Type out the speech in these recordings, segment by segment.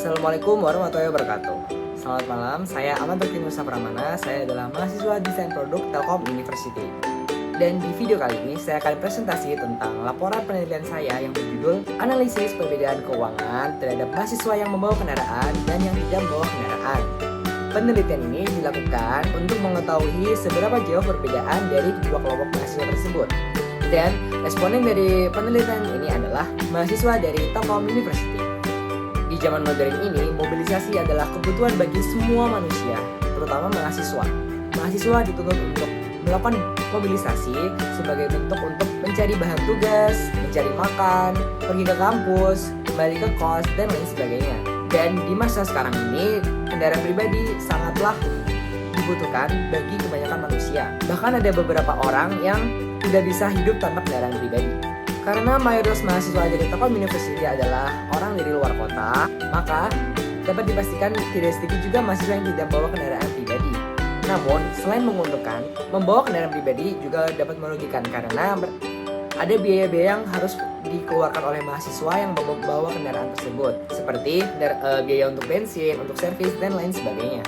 Assalamualaikum warahmatullahi wabarakatuh. Selamat malam, saya Ahmad Bakti Musa Pramana. Saya adalah mahasiswa Desain Produk Telkom University. Dan di video kali ini saya akan presentasi tentang laporan penelitian saya yang berjudul Analisis Perbedaan Keuangan terhadap mahasiswa yang membawa kendaraan dan yang tidak membawa kendaraan. Penelitian ini dilakukan untuk mengetahui seberapa jauh perbedaan dari kedua kelompok mahasiswa tersebut. Dan responden dari penelitian ini adalah mahasiswa dari Telkom University. Di zaman modern ini, mobilisasi adalah kebutuhan bagi semua manusia, terutama mahasiswa. Mahasiswa dituntut untuk melakukan mobilisasi sebagai bentuk untuk mencari bahan tugas, mencari makan, pergi ke kampus, kembali ke kos, dan lain sebagainya. Dan di masa sekarang ini, kendaraan pribadi sangatlah dibutuhkan bagi kebanyakan manusia. Bahkan ada beberapa orang yang tidak bisa hidup tanpa kendaraan pribadi. Karena mayoritas mahasiswa dari Telkom University adalah orang dari luar kota, maka dapat dipastikan tidak sedikit juga mahasiswa yang tidak membawa kendaraan pribadi. Namun, selain menguntungkan, membawa kendaraan pribadi juga dapat merugikan karena ada biaya-biaya yang harus dikeluarkan oleh mahasiswa yang membawa kendaraan tersebut, seperti biaya untuk bensin, untuk servis, dan lain sebagainya.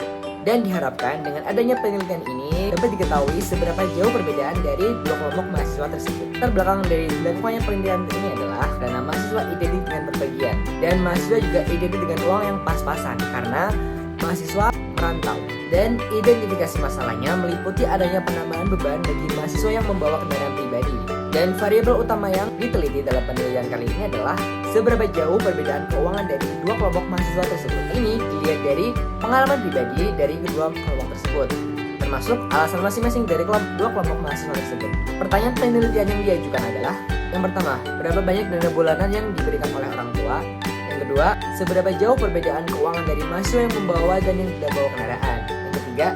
Dan diharapkan dengan adanya penelitian ini dapat diketahui seberapa jauh perbedaan dari dua kelompok mahasiswa tersebut. Terbelakang dari dilakukannya penelitian ini adalah karena mahasiswa identik dengan berbagian dan mahasiswa juga identik dengan uang yang pas-pasan karena mahasiswa merantau. Dan identifikasi masalahnya meliputi adanya penambahan beban bagi mahasiswa yang membawa kendaraan pribadi. Dan variabel utama yang diteliti dalam penelitian kali ini adalah seberapa jauh perbedaan keuangan dari dua kelompok mahasiswa tersebut. Ini dilihat dari pengalaman pribadi dari kedua kelompok tersebut, termasuk alasan masing-masing dari dua kelompok mahasiswa tersebut. Pertanyaan penelitian yang diajukan adalah, yang pertama, berapa banyak dana bulanan yang diberikan oleh orang tua? Yang kedua, seberapa jauh perbedaan keuangan dari mahasiswa yang membawa dan yang tidak membawa kendaraan? Yang ketiga,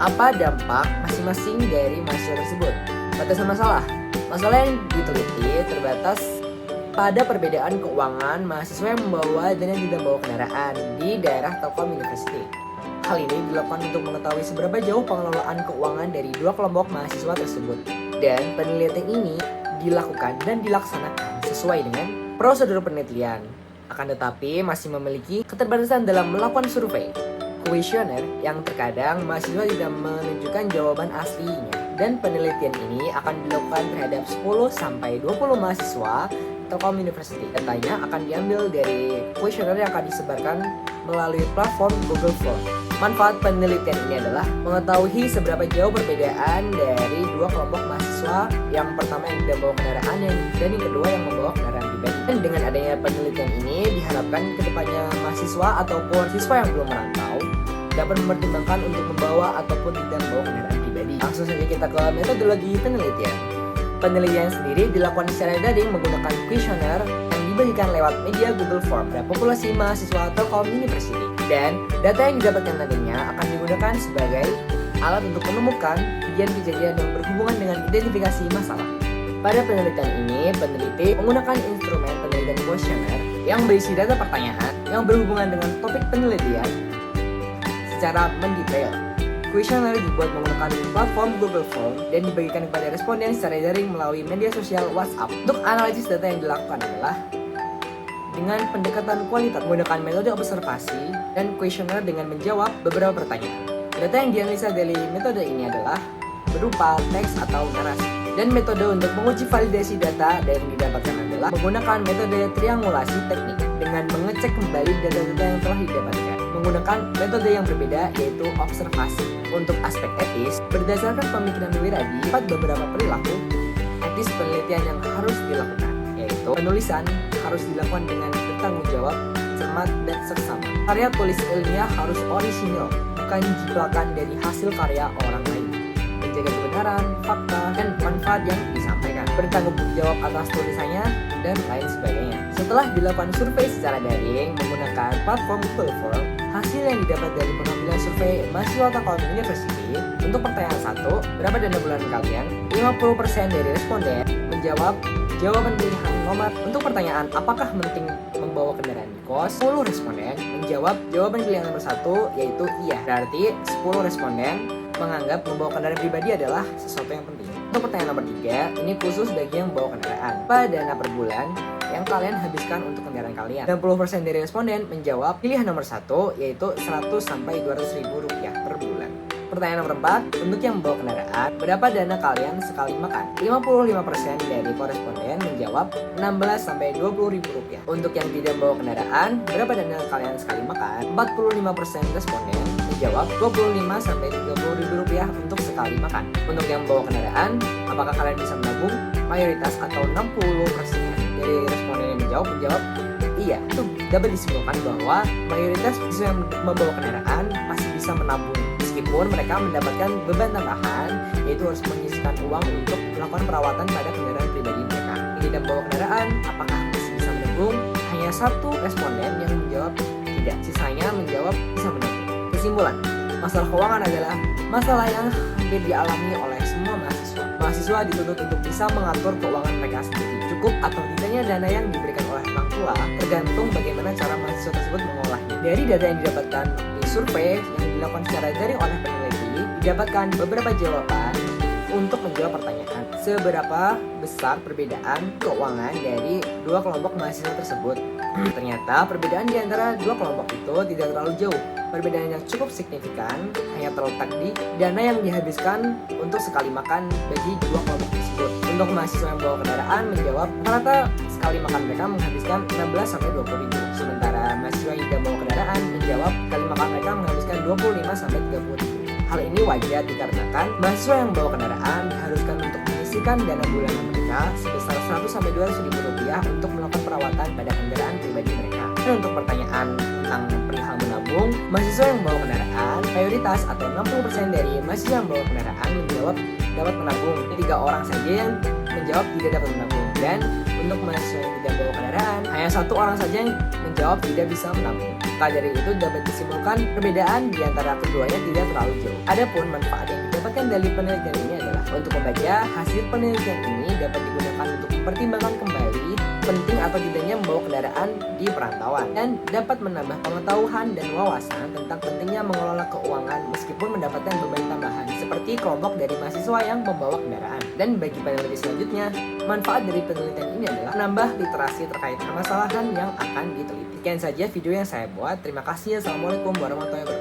apa dampak masing-masing dari mahasiswa tersebut? Batasan masalah. Masalah yang diteliti terbatas pada perbedaan keuangan mahasiswa yang membawa dan yang tidak membawa kendaraan di daerah Telkom University. Hal ini dilakukan untuk mengetahui seberapa jauh pengelolaan keuangan dari dua kelompok mahasiswa tersebut. Dan penelitian ini dilakukan dan dilaksanakan sesuai dengan prosedur penelitian. Akan tetapi masih memiliki keterbatasan dalam melakukan survei kuesioner yang terkadang mahasiswa tidak menunjukkan jawaban aslinya. Dan penelitian ini akan dilakukan terhadap 10-20 mahasiswa Telkom University. Datanya akan diambil dari kuesioner yang akan disebarkan melalui platform Google Form. Manfaat penelitian ini adalah mengetahui seberapa jauh perbedaan dari dua kelompok mahasiswa, yang pertama yang tidak membawa kendaraan dan yang kedua yang membawa kendaraan pribadi. Dan dengan adanya penelitian ini diharapkan kedepannya mahasiswa ataupun siswa yang belum merantau dapat mempertimbangkan untuk membawa ataupun tidak membawa kendaraan pribadi. Langsung saja kita ke metodologi penelitian. Penelitian sendiri dilakukan secara daring menggunakan kuesioner yang dibagikan lewat media Google Form pada populasi mahasiswa Telkom University. Dan data yang didapatkan nantinya akan digunakan sebagai alat untuk menemukan kejadian-kejadian yang berhubungan dengan identifikasi masalah. Pada penelitian ini, peneliti menggunakan instrumen penelitian kuesioner yang berisi data pertanyaan yang berhubungan dengan topik penelitian secara mendetail. Kuesioner dibuat menggunakan platform Google Form dan dibagikan kepada responden secara daring melalui media sosial WhatsApp. Untuk analisis data yang dilakukan adalah dengan pendekatan kualitas menggunakan metode observasi dan kuesioner dengan menjawab beberapa pertanyaan. Data yang dianalisa dari metode ini adalah berupa teks atau narasi. Dan metode untuk menguji validasi data yang didapatkan adalah menggunakan metode triangulasi teknik dengan mengecek kembali data-data yang telah didapatkan menggunakan metode yang berbeda, yaitu observasi. Untuk aspek etis, berdasarkan pemikiran Wiradi, dapat beberapa perilaku etis penelitian yang harus dilakukan, yaitu penulisan harus dilakukan dengan bertanggung jawab, cermat, dan seksama. Karya tulis ilmiah harus orisinil, bukan jiplakan dari hasil karya orang lain. Menjaga kebenaran, fakta, dan manfaat yang disampaikan. Bertanggung jawab atas tulisannya, dan lain sebagainya. Setelah dilakukan survei secara daring menggunakan platform Google Form, hasil yang didapat dari pengambilan survei mahasiswa Telkom University untuk pertanyaan 1, berapa dana bulanan kalian? 50% dari responden menjawab jawaban pilihan nomor. Untuk pertanyaan apakah penting membawa kendaraan di kos, 10 responden menjawab jawaban pilihan nomor 1, yaitu iya. Berarti 10 responden menganggap membawa kendaraan pribadi adalah sesuatu yang penting. Untuk pertanyaan nomor 3, ini khusus bagi yang membawa kendaraan. Pada dana per bulan yang kalian habiskan untuk kendaraan kalian. 60% dari responden menjawab pilihan nomor 1, yaitu 100 sampai 200 ribu rupiah per bulan. Pertanyaan nomor 4, untuk yang membawa kendaraan, berapa dana kalian sekali makan? 55% dari koresponden menjawab 16 sampai 20 ribu rupiah. Untuk yang tidak membawa kendaraan, berapa dana kalian sekali makan? 45% responden menjawab 25 sampai 30 ribu rupiah untuk sekali makan. Untuk yang membawa kendaraan, apakah kalian bisa menabung? Mayoritas atau 60% dari responden yang menjawab iya. Itu dapat disimpulkan bahwa mayoritas yang membawa kendaraan masih bisa menabung, meskipun mereka mendapatkan beban tambahan, yaitu harus menyisihkan uang untuk melakukan perawatan pada kendaraan pribadi mereka. Yang tidak membawa kendaraan, apakah masih bisa menabung? Hanya 1 responden yang menjawab tidak, sisanya menjawab bisa menabung. Kesimpulan, masalah keuangan adalah masalah yang hampir dialami oleh semua mahasiswa. Mahasiswa dituntut untuk bisa mengatur keuangan mereka sendiri. Cukup atau tidaknya dana yang diberikan oleh orang tua tergantung bagaimana cara mahasiswa tersebut mengolahnya. Dari data yang didapatkan di survei yang dilakukan secara daring oleh peneliti, didapatkan beberapa jawaban untuk menjawab pertanyaan seberapa besar perbedaan keuangan dari dua kelompok mahasiswa tersebut. Ternyata perbedaan di antara dua kelompok itu tidak terlalu jauh. Perbedaan yang cukup signifikan hanya terletak di dana yang dihabiskan untuk sekali makan bagi dua kelompok tersebut. Untuk mahasiswa yang bawa kendaraan menjawab rata sekali makan mereka menghabiskan 16 sampai 20 ribu. Sementara mahasiswa yang tidak bawa kendaraan menjawab sekali makan mereka menghabiskan 25 sampai 30 ribu. Hal ini wajar dikarenakan mahasiswa yang bawa kendaraan diharuskan untuk menyisihkan dana bulanan mereka sebesar 100 sampai 200 ribu rupiah untuk melakukan perawatan pada kendaraan pribadi mereka. Dan untuk pertanyaan tentang perihal menabung, mahasiswa yang membawa kendaraan, mayoritas atau 60% dari mahasiswa yang membawa kendaraan menjawab dapat menabung. 3 orang saja yang menjawab tidak dapat menabung. Dan untuk mahasiswa yang tidak membawa kendaraan, hanya 1 orang saja yang menjawab tidak bisa menabung. Maka dari itu dapat disimpulkan perbedaan di antara keduanya tidak terlalu jauh. Adapun manfaat yang didapatkan dari penelitian ini adalah untuk membaca hasil penelitian ini dapat digunakan untuk mempertimbangkan kembali penting atau tidaknya membawa kendaraan di perantauan dan dapat menambah pengetahuan dan wawasan tentang pentingnya mengelola keuangan meskipun mendapatkan beban tambahan seperti kelompok dari mahasiswa yang membawa kendaraan. Dan bagi peneliti selanjutnya, manfaat dari penelitian ini adalah menambah literasi terkait permasalahan yang akan diteliti. Sekian saja video yang saya buat. Terima kasih. Assalamualaikum warahmatullahi wabarakatuh.